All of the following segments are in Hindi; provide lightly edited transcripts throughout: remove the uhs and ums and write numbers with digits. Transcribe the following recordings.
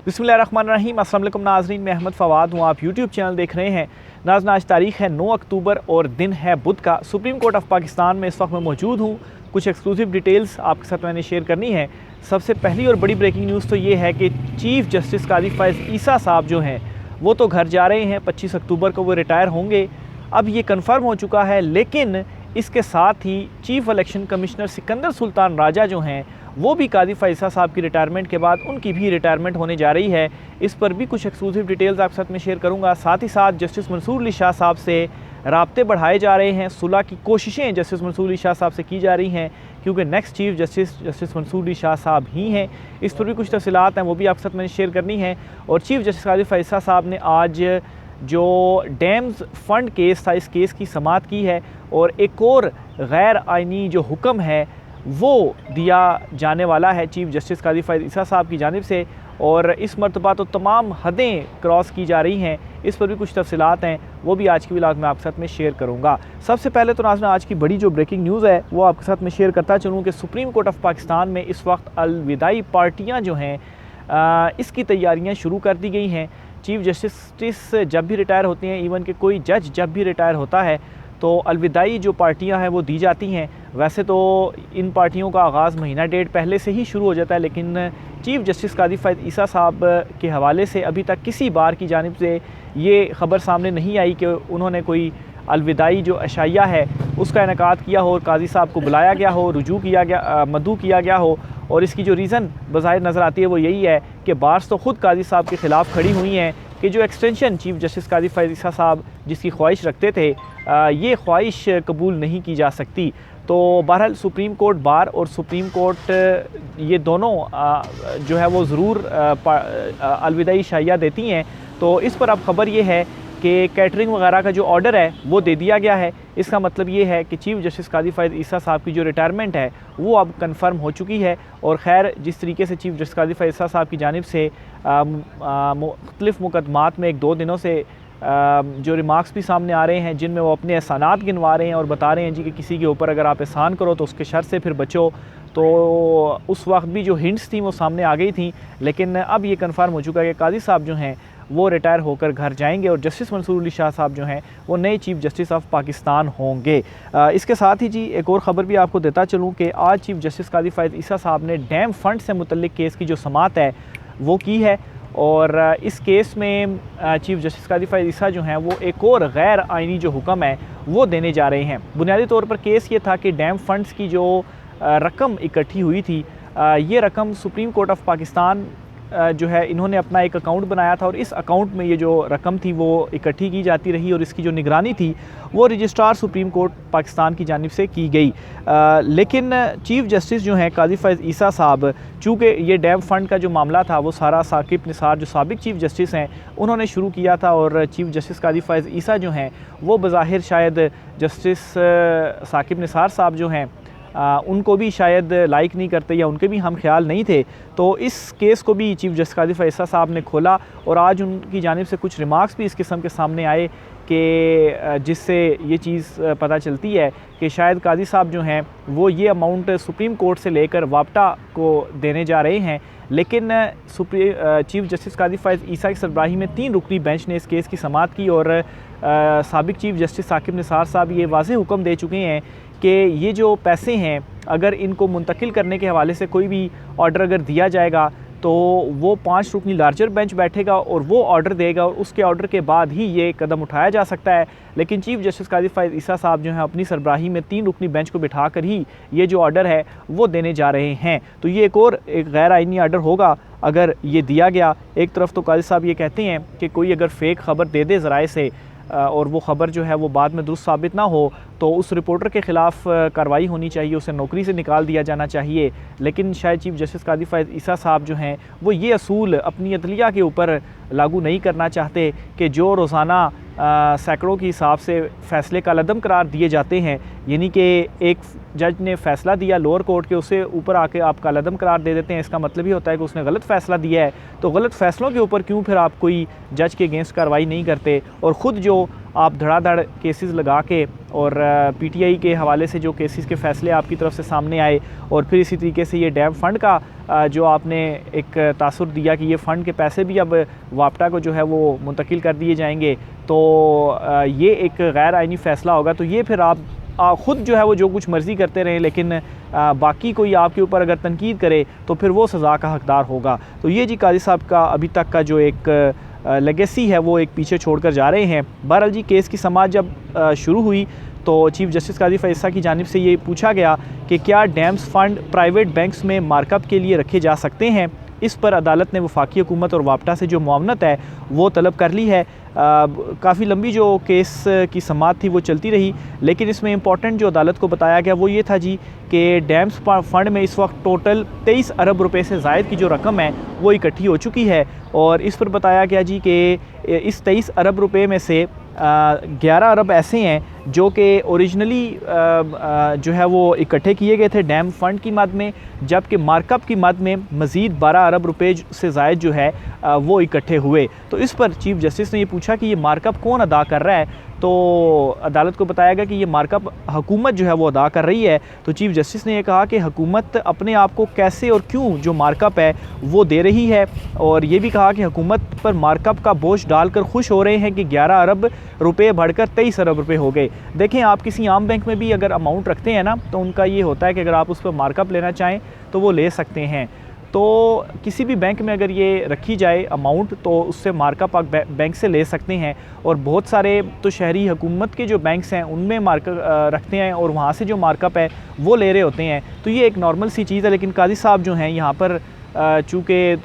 बिस्मिल्लाहिर्रहमानिर्रहीम। अस्सलाम वालेकुम नाज़रीन, मैं अहमद फ़वाद हूँ। आप यूट्यूब चैनल देख रहे हैं। नाज़रीन, आज तारीख़ है 9 अक्टूबर और दिन है बुध का। सुप्रीम कोर्ट ऑफ पाकिस्तान में इस वक्त मैं मौजूद हूँ। कुछ एक्सक्लूसिव डिटेल्स आपके साथ मैंने शेयर करनी है। सबसे पहली और बड़ी ब्रेकिंग न्यूज़ तो ये है कि चीफ़ जस्टिस कादी फ़ैज़ ईसा साहब जो हैं वो तो घर जा रहे हैं। 25 अक्टूबर को वो रिटायर होंगे, अब ये कन्फर्म हो चुका है। लेकिन इसके साथ ही chief election commissioner Sikandar Sultan Raja जो हैं वो भी कादी फ़ैज़ ईसा साहब की रिटायरमेंट के बाद उनकी भी रिटायरमेंट होने जा रही है। इस पर भी कुछ एक्सक्लूसिव डिटेल्स आपके साथ में शेयर करूंगा। साथ ही साथ जस्टिस मंसूर अली शाह साहब से राब्ते बढ़ाए जा रहे हैं। सुलह की कोशिशें जस्टिस मंसूर अली शाह साहब से की जा रही हैं, क्योंकि next chief justice Mansoor Ali Shah साहब ही हैं। इस पर भी कुछ तफसीलात हैं, वो भी आपके साथ मैंने शेयर करनी है। और चीफ़ जस्टिस कादी फ़ैज़ ईसा साहब ने आज जो डैम्स फ़ंड केस था, इस केस की समाअत की है और एक और गैर आइनी जो हुक्म है वो दिया जाने वाला है चीफ़ जस्टिस कादी फ़ैज़ ईसा साहब की जानिब से। और इस मरतबा तो तमाम हदें क्रॉस की जा रही हैं। इस पर भी कुछ तफसीलात हैं, वो भी आज की व्लॉग में आपके साथ में शेयर करूंगा। सबसे पहले तो नाज़रीन, आज की बड़ी जो ब्रेकिंग न्यूज़ है वो आपके साथ में शेयर करता चलूँ कि सुप्रीम कोर्ट ऑफ पाकिस्तान में इस वक्त अलविदाई पार्टियाँ जो हैं इसकी तैयारियाँ शुरू कर दी गई हैं। चीफ़ जस्टिस जब भी रिटायर होते हैं, इवन कि कोई जज जब भी रिटायर होता है तो अलविदाई जो पार्टियां हैं वो दी जाती हैं। वैसे तो इन पार्टियों का आगाज़ महीना डेढ़ पहले से ही शुरू हो जाता है, लेकिन चीफ़ जस्टिस कादी फ़ैज़ ईसा साहब के हवाले से अभी तक किसी बार की जानिब से ये ख़बर सामने नहीं आई कि उन्होंने कोई अलविदाई जो अशाइया है उसका इनेकाद किया हो और काजी साहब को बुलाया गया हो, रुजू किया गया, मदऊ किया गया हो। और इसकी जो रीज़न बज़ाहिर नज़र आती है वो यही है कि बार्स तो ख़ुद काजी साहब के ख़िलाफ़ खड़ी हुई हैं कि जो एक्सटेंशन चीफ़ जस्टिस कादी फ़ैज़ ईसा साहब जिसकी ख्वाहिश रखते थे, ये ख्वाहिश कबूल नहीं की जा सकती। तो बहरहाल सुप्रीम कोर्ट बार और सुप्रीम कोर्ट ये दोनों जो है वो ज़रूर अलविदाई शाइया देती हैं। तो इस पर अब ख़बर ये है कि कैटरिंग वगैरह का जो ऑर्डर है वो दे दिया गया है। इसका मतलब ये है कि चीफ़ जस्टिस कादी फ़ैज़ ईसा साहब की जो रिटायरमेंट है वो अब कंफर्म हो चुकी है। और ख़ैर, जिस तरीके से चीफ़ जस्टिस कादी फ़ैज़ ईसा साहब की जानिब से मुख्तलिफ़ मुकदमात में 1-2 दिनों से जो रिमार्क्स भी सामने आ रहे हैं, जिनमें वो अपने एहसानात गिनवा रहे हैं और बता रहे हैं जी कि किसी के ऊपर अगर आप एहसान करो तो उसके शर से फिर बचो, तो उस वक्त भी जो हिंट्स थी वो सामने आ गई थी। लेकिन अब ये कंफर्म हो चुका है कि कादी साहब जो हैं वो रिटायर होकर घर जाएंगे और जस्टिस मंसूर अली शाह साहब जो हैं वो नए चीफ़ जस्टिस ऑफ पाकिस्तान होंगे। इसके साथ ही जी एक और ख़बर भी आपको देता चलूँ कि आज चीफ़ जस्टिस कादी फ़ैज़ ईसा साहब ने डैम फ़ंड से मुतल्लिक केस की जो समाअत है वो की है। और इस केस में चीफ़ जस्टिस कादी फ़ैज़ ईसा जो हैं वो एक और गैर आइनी जो हुक्म है वो देने जा रहे हैं। बुनियादी तौर पर केस ये था कि डैम फ़ंड्स की जो रकम इकट्ठी हुई थी, ये रकम सुप्रीम कोर्ट ऑफ पाकिस्तान जो है इन्होंने अपना एक अकाउंट बनाया था और इस अकाउंट में ये जो रकम थी वो इकट्ठी की जाती रही और इसकी जो निगरानी थी वो रजिस्ट्रार सुप्रीम कोर्ट पाकिस्तान की जानिब से की गई। लेकिन चीफ़ जस्टिस जो हैं कादी फ़ैज़ ईसा साहब, चूँकि ये डैम फ़ंड का जो मामला था वो सारा साकिब निसार जो साबिक चीफ़ जस्टिस हैं उन्होंने शुरू किया था और चीफ़ जस्टिस कादी फ़ैज़ ईसा जो हैं वो बज़ाहिर शायद जस्टिस साकिब निसार साहब जो हैं उनको भी शायद लाइक नहीं करते या उनके भी हम ख्याल नहीं थे। तो इस केस को भी चीफ़ जस्टिस कादी फ़ैज़ ईसा साहब ने खोला और आज उनकी जानिब से कुछ रिमार्क्स भी इस किस्म के सामने आए कि जिससे ये चीज़ पता चलती है कि शायद कादी साहब जो हैं वो ये अमाउंट सुप्रीम कोर्ट से लेकर वापटा को देने जा रहे हैं। लेकिन चीफ़ जस्टिस कादी फ़ैज़ ईसा की सरबराही में 3 रुकनी बेंच ने इस केस की समाअत की और साबिक चीफ़ जस्टिस साकिब निसार साहब ये वाज़ेह हुक्म दे चुके हैं कि ये जो पैसे हैं अगर इनको मुंतकिल करने के हवाले से कोई भी ऑर्डर अगर दिया जाएगा तो वो 5 रुकनी लार्जर बेंच बैठेगा और वो ऑर्डर देगा और उसके ऑर्डर के बाद ही ये कदम उठाया जा सकता है। लेकिन चीफ़ जस्टिस कादी फ़ैज़ ईसा साहब जो हैं अपनी सरबराही में 3 रुकनी बेंच को बिठा कर ही ये जो ऑर्डर है वो देने जा रहे हैं। तो ये एक गैर आइनी ऑर्डर होगा अगर ये दिया गया। एक तरफ तो कादी साहब ये कहते हैं कि कोई अगर फ़ेक ख़बर दे दे ज़राए से और वो ख़बर जो है वो बाद में दुरुस्त साबित ना हो तो उस रिपोर्टर के ख़िलाफ़ कार्रवाई होनी चाहिए, उसे नौकरी से निकाल दिया जाना चाहिए। लेकिन शायद चीफ़ जस्टिस कादी फ़ैज़ ईसा साहब जो हैं वो ये असूल अपनी अदलिया के ऊपर लागू नहीं करना चाहते कि जो रोज़ाना सैकड़ों के हिसाब से फ़ैसले कालअदम करार दिए जाते हैं, यानी कि एक जज ने फ़ैसला दिया लोअर कोर्ट के, उससे ऊपर आके आप कालअदम करार दे देते हैं। इसका मतलब ही होता है कि उसने गलत फ़ैसला दिया है। तो गलत फ़ैसलों के ऊपर क्यों फिर आप कोई जज के अगेंस्ट कार्रवाई नहीं करते और ख़ुद जो आप धड़ाधड़ केसेस लगा के और पीटीआई के हवाले से जो केसेस के फ़ैसले आपकी तरफ से सामने आए और फिर इसी तरीके से ये डैम फ़ंड का जो आपने एक तासुर दिया कि ये फ़ंड के पैसे भी अब वापटा को जो है वो मुंतकिल कर दिए जाएंगे, तो ये एक गैर आइनी फ़ैसला होगा। तो ये फिर आप ख़ुद जो है वो जो कुछ मर्ज़ी करते रहें, लेकिन बाकी कोई आपके ऊपर अगर तनकीद करे तो फिर वो सज़ा का हकदार होगा। तो ये जी काजी साहब का अभी तक का जो एक लेगेसी है वो एक पीछे छोड़कर जा रहे हैं। बहरहाल जी केस की समाअत जब शुरू हुई तो चीफ जस्टिस काजी फैज़ ईसा की जानिब से ये पूछा गया कि क्या डैम्स फ़ंड प्राइवेट बैंक्स में मार्कअप के लिए रखे जा सकते हैं। इस पर अदालत ने वफाकी हुकूमत और वापटा से जो मुआवनत है वो तलब कर ली है। काफ़ी लंबी जो केस की समाअत थी वो चलती रही, लेकिन इसमें इम्पॉर्टेंट जो अदालत को बताया गया वो ये था जी कि डैम्स फ़ंड में इस वक्त टोटल 23 अरब रुपए से ज़ायद की जो रकम है वो इकट्ठी हो चुकी है। और इस पर बताया गया जी कि इस 23 अरब रुपए में से 11 अरब ऐसे हैं जो कि ओरिजिनली जो है वो इकट्ठे किए गए थे डैम फ़ंड की मद में, जबकि मार्कअप की मद में मज़ीद 12 अरब रुपए से ज़ायद जो है वो इकट्ठे हुए। तो इस पर चीफ जस्टिस ने ये पूछा कि ये मार्कअप कौन अदा कर रहा है, तो अदालत को बताया गया कि ये मार्कअप हुकूमत जो है वो अदा कर रही है। तो चीफ जस्टिस ने ये कहा कि हुकूमत अपने आप को कैसे और क्यों जो मार्कअप है वो दे रही है, और ये भी कहा कि हुकूमत पर मार्कअप का बोझ डालकर खुश हो रहे हैं कि 11 अरब रुपए बढ़कर 23 अरब रुपए हो गए। देखें, आप किसी आम बैंक में भी अगर अमाउंट रखते हैं ना, तो उनका ये होता है कि अगर आप उस पर मार्कअप लेना चाहें तो वो ले सकते हैं। तो किसी भी बैंक में अगर ये रखी जाए अमाउंट तो उससे मार्कअप आप बैंक से ले सकते हैं, और बहुत सारे तो शहरी हुकूमत के जो बैंक्स हैं उनमें मार्कअप रखते हैं और वहाँ से जो मार्कअप है वो ले रहे होते हैं। तो ये एक नॉर्मल सी चीज़ है, लेकिन काजी साहब जो हैं यहाँ पर चूँकि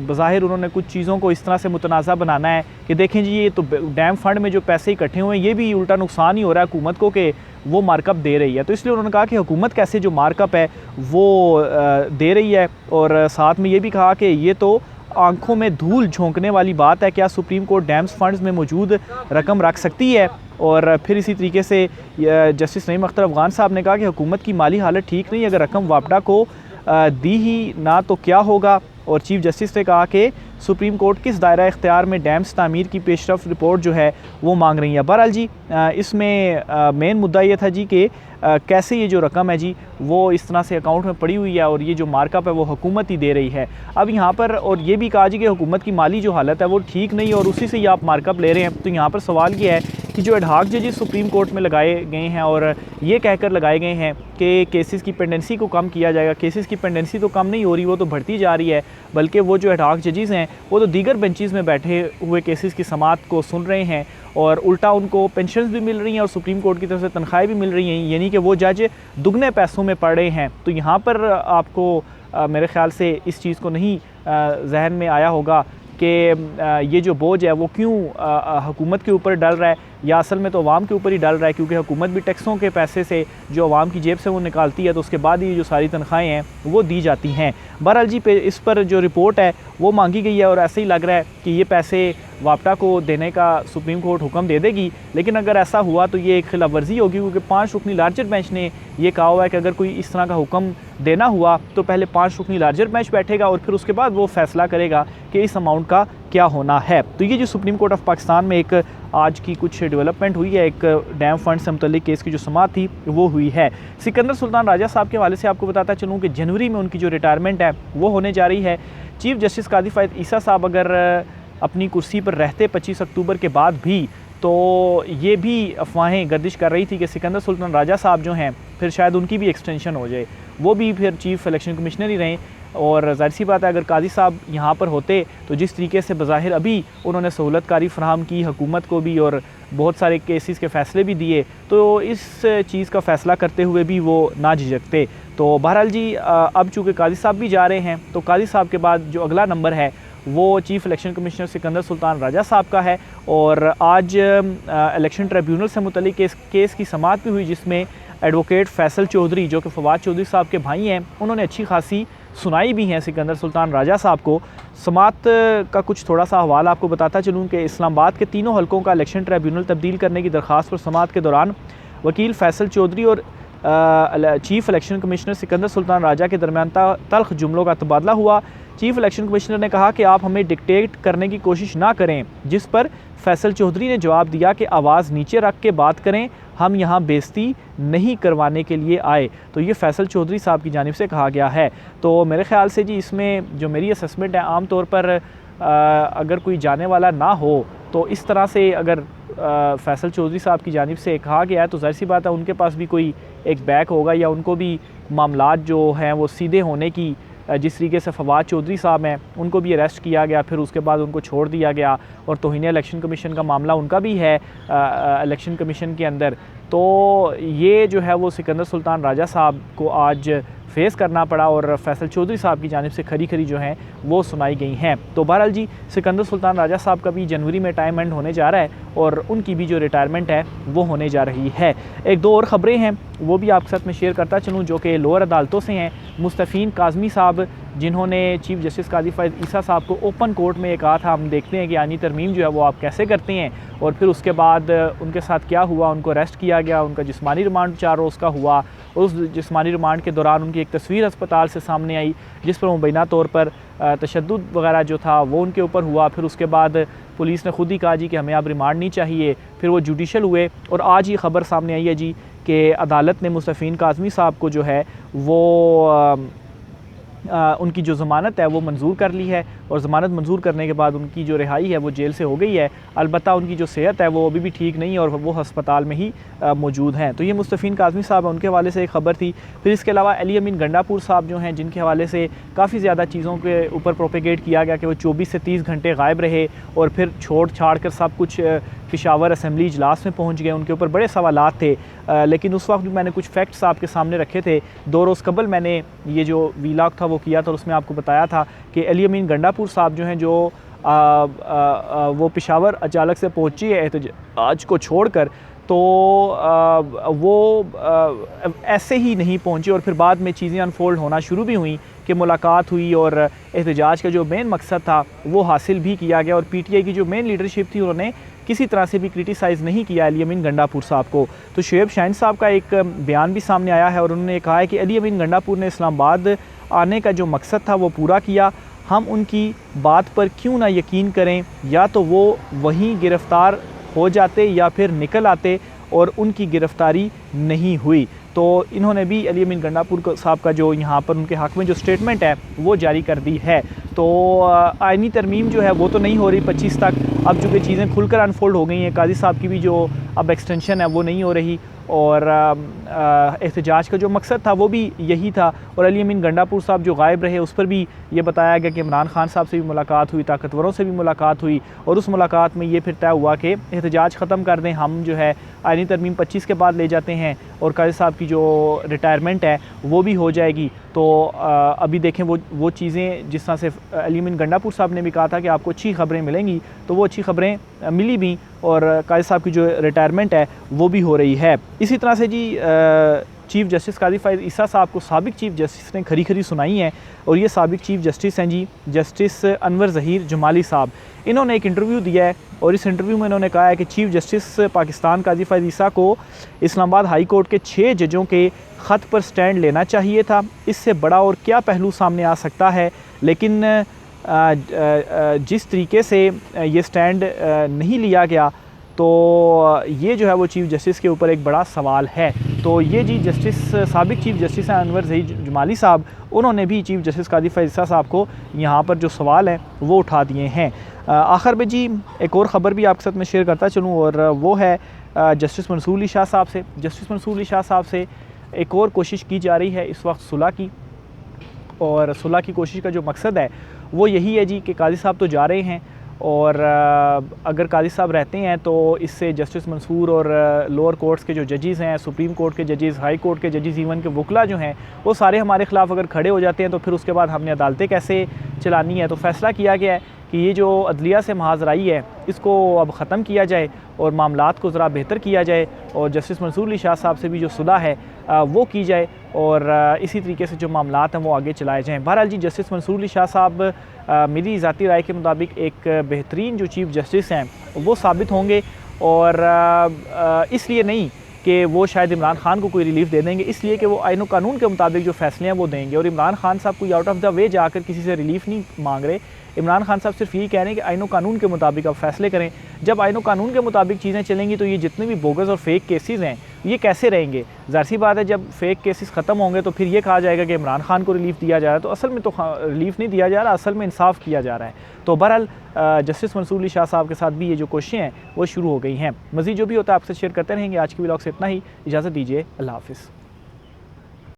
बज़ाहिर उन्होंने कुछ चीज़ों को इस तरह से मुतनाज़ा बनाना है कि देखें जी ये तो डैम फ़ंड में जो पैसे इकट्ठे हुए हैं ये भी उल्टा नुकसान ही हो रहा है हुकूमत को कि वो मार्कअप दे रही है। तो इसलिए उन्होंने कहा कि हुकूमत कैसे जो मार्कअप है वो दे रही है, और साथ में ये भी कहा कि ये तो आंखों में धूल झोंकने वाली बात है, क्या सुप्रीम कोर्ट डैम्स फंड्स में मौजूद रकम रख सकती है। और फिर इसी तरीके से जस्टिस नईम अख्तर अफ़गान साहब ने कहा कि हुकूमत की माली हालत ठीक नहीं, अगर रकम वापडा को दी ही ना तो क्या होगा। और चीफ जस्टिस ने कहा कि सुप्रीम कोर्ट किस दायरा इख्तियार में डैम्स तामीर की पेशरफ रिपोर्ट जो है वो मांग रही है। बहरहाल जी इसमें मेन मुद्दा ये था जी कि कैसे ये जो रकम है जी वो इस तरह से अकाउंट में पड़ी हुई है और ये जो मार्कअप है वो हुकूमत ही दे रही है। अब यहाँ पर और ये भी कहा जी कि हुकूमत की माली जो हालत है वो ठीक नहीं और उसी से ये आप मार्कअप ले रहे हैं। तो यहाँ पर सवाल ये है कि जो एडहॉक जजेस सुप्रीम कोर्ट में लगाए गए हैं और ये कहकर लगाए गए हैं कि केसेस की पेंडेंसी को कम किया जाएगा, केसेस की पेंडेंसी तो कम नहीं हो रही, वो तो बढ़ती जा रही है, बल्कि वो जो एडहॉक जजेस हैं वो तो दीगर बेंचेस में बैठे हुए केसेस की समाअत को सुन रहे हैं और उल्टा उनको पेंशन्स भी मिल रही हैं और सुप्रीम कोर्ट की तरफ से तनख्वाहें भी मिल रही हैं, यानी कि वो जज दुगने पैसों में पड़ रहे हैं। तो यहाँ पर आपको मेरे ख़्याल से इस चीज़ को नहीं जहन में आया होगा कि ये जो बोझ है वो क्यों हुकूमत के ऊपर डल रहा है, या असल में तो अवाम के ऊपर ही डल रहा है, क्योंकि हुकूमत भी टैक्सों के पैसे से जो अवाम की जेब से वो निकालती है तो उसके बाद ये जो सारी तनख्वाहें हैं वो दी जाती हैं। बहरहाल जी इस पर जो रिपोर्ट है वो मांगी गई है और ऐसे ही लग रहा है कि ये पैसे वापटा को देने का सुप्रीम कोर्ट हुक्म दे देगी, लेकिन अगर ऐसा हुआ तो ये एक खिलाफ वर्जी होगी, क्योंकि 5 रुकनी लार्जर बेंच ने ये कहा हुआ है कि अगर कोई इस तरह का हुक्म देना हुआ तो पहले 5 रुकनी लार्जर बेंच बैठेगा और फिर उसके बाद वो फैसला करेगा कि इस अमाउंट का क्या होना है। तो ये जो सुप्रीम कोर्ट ऑफ पाकिस्तान में एक आज की कुछ डेवलपमेंट हुई है, एक डैम फंड से मुतल्लिक केस की जो समाअत थी वो हुई है। सिकंदर सुल्तान राजा साहब के हवाले से आपको बताता चलूँ कि जनवरी में उनकी जो रिटायरमेंट है वो होने जा रही है। चीफ जस्टिस काजी फैज़ ईसा साहब अगर अपनी कुर्सी पर रहते 25 अक्टूबर के बाद भी, तो ये भी अफवाहें गर्दिश कर रही थी कि सिकंदर सुल्तान राजा साहब जो हैं फिर शायद उनकी भी एक्सटेंशन हो जाए, वो भी फिर चीफ इलेक्शन कमिश्नर ही रहें। और ज़ाहिर सी बात है अगर काजी साहब यहाँ पर होते तो जिस तरीके से बज़ाहिर अभी उन्होंने सहूलतकारी फ़राहम की हुकूमत को भी और बहुत सारे केसेस के फ़ैसले भी दिए, तो इस चीज़ का फ़ैसला करते हुए भी वो ना झिझकते। तो बहरहाल जी अब चूँकि काजी साहब भी जा रहे हैं तो काजी साहब के बाद जो अगला नंबर है वो chief election commissioner Sikandar Sultan Raja साहब का है। और आज इलेक्शन ट्रिब्यूनल से मुतल्लिक केस की समाअत भी हुई, जिसमें एडवोकेट फैसल चौधरी जो कि फवाद चौधरी साहब के भाई हैं उन्होंने अच्छी खासी सुनाई भी हैं सिकंदर सुल्तान राजा साहब को। समाअत का कुछ थोड़ा सा हवाला आपको बताता चलूँ कि इस्लामाबाद के तीनों हलकों का इलेक्शन ट्रिब्यूनल तब्दील करने की दरख्वास्त पर समाअत के दौरान वकील फैसल चौधरी और chief election commissioner Sikandar Sultan Raja के दरमियान तल्ख जुमलों का तबादला हुआ। चीफ इलेक्शन कमिश्नर ने कहा कि आप हमें डिक्टेट करने की कोशिश ना करें, जिस पर फैसल चौधरी ने जवाब दिया कि आवाज़ नीचे रख के बात करें, हम यहाँ बेइज्जती नहीं करवाने के लिए आए। तो ये फैसल चौधरी साहब की जानिब से कहा गया है। तो मेरे ख्याल से जी इसमें जो मेरी असेसमेंट है, आम तौर पर अगर कोई जाने वाला ना हो तो इस तरह से अगर फैसल चौधरी साहब की जानिब से कहा गया है तो ज़ाहिर सी बात है उनके पास भी कोई एक बैक होगा, या उनको भी मामलात जो हैं वो सीधे होने की, जिस तरीके से फवाद चौधरी साहब हैं उनको भी अरेस्ट किया गया, फिर उसके बाद उनको छोड़ दिया गया, और तौहीन इलेक्शन कमीशन का मामला उनका भी है इलेक्शन कमीशन के अंदर। तो ये जो है वो सिकंदर सुल्तान राजा साहब को आज फेस करना पड़ा, और फैसल चौधरी साहब की जानिब से खरी खरी जो हैं वो सुनाई गई हैं। तो बहरहाल जी सिकंदर सुल्तान राजा साहब का भी जनवरी में टाइम एंड होने जा रहा है, और उनकी भी जो रिटायरमेंट है वो होने जा रही है। एक दो और ख़बरें हैं वो भी आपके साथ में शेयर करता चलूँ, जो कि लोअर अदालतों से हैं। मुस्तफ़ीन काज़मी साहब, जिन्होंने चीफ जस्टिस काजी फ़ैज़ ईसा साहब को ओपन कोर्ट में ये कहा था, हम देखते हैं कि आनी तरमीम जो है वो आप कैसे करते हैं, और फिर उसके बाद उनके साथ क्या हुआ, उनको अरेस्ट किया गया, उनका जिस्मानी रिमांड 4 रोज़ का हुआ, और उस जिस्मानी रिमांड के दौरान उनकी एक तस्वीर अस्पताल से सामने आई जिस पर मुबैना तौर पर तशद्दुद वगैरह जो था वो उनके ऊपर हुआ। फिर उसके बाद पुलिस ने खुद ही कहा जी कि हमें अब रिमांड नहीं चाहिए, फिर वो जुडिशल हुए, और आज ये ख़बर सामने आई है जी कि अदालत ने मुस्तफ़ीन काज़मी साहब को जो है वो उनकी जो ज़मानत है वो मंजूर कर ली है, और ज़मानत मंजूर करने के बाद उनकी जो रिहाई है वो जेल से हो गई है। अलबत्ता उनकी जो सेहत है वो अभी भी ठीक नहीं है, और वो हस्पताल में ही मौजूद हैं। तो ये मुस्तफ़ीन काज़मी साहब है, उनके हवाले से एक ख़बर थी। फिर इसके अलावा अली अमीन गंडापुर साहब जो हैं, जिनके हवाले से काफ़ी ज़्यादा चीज़ों के ऊपर प्रोपेगेट किया गया कि वो 24 से 30 घंटे गायब रहे, और फिर छोड़ छाड़ कर सब कुछ पेशावर असम्बली इजलास में पहुँच गए, उनके ऊपर बड़े सवालात थे। लेकिन उस वक्त भी मैंने कुछ फैक्ट्स आपके सामने रखे थे। 2 रोज़ कबल मैंने ये जो वीलॉग था वो किया था, और उसमें आपको बताया था कि अली अमीन गंडापुर साहब जो हैं, जो वो पेशावर अचानक से पहुँची है एहतजाज को छोड़कर, तो वो ऐसे ही नहीं पहुँचे, और फिर बाद में चीज़ें अनफोल्ड होना शुरू भी हुई कि मुलाकात हुई, और एहतजाज का जो मेन मकसद था वो हासिल भी किया गया, और पीटीआई की जो मेन लीडरशिप थी उन्होंने किसी तरह से भी क्रिटिसाइज़ नहीं किया अली अमीन गंडापुर साहब को। तो शुएब शाहीन साहब का एक बयान भी सामने आया है, और उन्होंने कहा है कि अली अमीन गंडापुर ने इस्लामाबाद आने का जो मकसद था वो पूरा किया, हम उनकी बात पर क्यों ना यकीन करें, या तो वो वहीं गिरफ़्तार हो जाते या फिर निकल आते, और उनकी गिरफ़्तारी नहीं हुई। तो इन्होंने भी अली अमीन गंडापुर साहब का जो यहाँ पर उनके हक़ में जो स्टेटमेंट है वो जारी कर दी है। तो आइनी तरमीम जो है वो तो नहीं हो रही 25 तक, अब चूँकि चीज़ें खुलकर अनफोल्ड हो गई हैं, काजी साहब की भी जो अब एक्सटेंशन है वो नहीं हो रही, और एहतजाज का जो मकसद था वो भी यही था। और अली अमीन गंडापुर साहब जो गायब रहे उस पर भी ये बताया गया कि इमरान खान साहब से भी मुलाकात हुई, ताकतवरों से भी मुलाकात हुई, और उस मुलाकात में ये फिर तय हुआ कि एहतजाज ख़त्म कर दें, हम जो है आइनी तरमीम 25 के बाद ले जाते हैं, और काजी साहब की जो रिटायरमेंट है वो भी हो जाएगी। तो अभी देखें वो चीज़ें जिस तरह से अली अमीन गंडापुर साहब ने भी कहा था कि आपको अच्छी ख़बरें मिलेंगी, तो वो अच्छी ख़बरें मिली भी, और काजी साहब की जो रिटायरमेंट है वो भी हो रही है। इसी तरह से जी चीफ जस्टिस काजी फ़ैज़ ईसा साहब को साबिक चीफ जस्टिस ने खरी खरी सुनाई है, और ये साबिक चीफ जस्टिस हैं जी जस्टिस अनवर ज़हीर जमाली साहब। इन्होंने एक इंटरव्यू दिया है, और इस इंटरव्यू में इन्होंने कहा है कि चीफ जस्टिस पाकिस्तान काजी फ़ैज़ ईसा को इस्लामाबाद हाई कोर्ट के 6 जजों के ख़त पर स्टैंड लेना चाहिए था, इससे बड़ा और क्या पहलू सामने आ सकता है। लेकिन जिस तरीके से ये स्टैंड नहीं लिया गया, तो ये जो है वो चीफ जस्टिस के ऊपर एक बड़ा सवाल है। तो ये जी जस्टिस साबिक चीफ जस्टिस हैं अनवर ज़हीर जमाली साहब, उन्होंने भी चीफ जस्टिस काजी फ़ैज़ ईसा साहब को यहाँ पर जो सवाल हैं वो उठा दिए हैं। आखिर में जी एक और ख़बर भी आपके साथ मैं शेयर करता चलूँ, और वो है जस्टिस मंसूर अली शाह साहब से। जस्टिस मंसूर अली शाह साहब से एक और कोशिश की जा रही है इस वक्त सुलह की, और सुलह की कोशिश का जो मकसद है वो यही है जी कि काजी साहब तो जा रहे हैं, और अगर काजी साहब रहते हैं तो इससे जस्टिस मंसूर और लोअर कोर्ट्स के जो जजेस हैं, सुप्रीम कोर्ट के जजेस, हाई कोर्ट के जजेस, इवन के वकला जो हैं वो सारे हमारे ख़िलाफ़ अगर खड़े हो जाते हैं, तो फिर उसके बाद हमने अदालतें कैसे चलानी है। तो फ़ैसला किया गया है कि ये जो अदलिया से महाजराई है इसको अब ख़त्म किया जाए, और मामलात को ज़रा बेहतर किया जाए, और जस्टिस मंसूर अली शाह साहब से भी जो सुलह है वो की जाए, और इसी तरीके से जो मामलात हैं वो आगे चलाए जाएँ। बहरहाल जी जस्टिस मंसूर अली शाह साहब मेरी ज़ाती राय के मुताबिक एक बेहतरीन जो चीफ जस्टिस हैं वो साबित होंगे, और इसलिए नहीं कि वो शायद इमरान खान को कोई रिलीफ दे देंगे, इसलिए कि वो आईन कानून के मुताबिक जो फैसले हैं वो देंगे। और इमरान खान साहब कोई आउट ऑफ द वे जाकर किसी से रिलीफ नहीं मांग रहे। इमरान खान साहब सिर्फ यही कह रहे हैं कि आईन कानून के मुताबिक आप फैसले करें। जब आईन कानून के मुताबिक चीज़ें चलेंगी तो ये जितने भी बोगस और फेक केसेस हैं ये कैसे रहेंगे? ज़ाहिर सी बात है, जब फेक केसेस ख़त्म होंगे तो फिर ये कहा जाएगा कि इमरान खान को रिलीफ दिया जा रहा है, तो असल में तो रिलीफ नहीं दिया जा रहा, असल में इंसाफ किया जा रहा है। तो बहरहाल जस्टिस मंसूर अली शाह साहब के साथ भी ये जो कोशिशें हैं वो शुरू हो गई हैं। मज़ीद जो भी होता है आपसे शेयर करते रहेंगे। आज की व्लॉग से इतना ही, इजाज़त दीजिए, अल्लाह हाफ़िज़।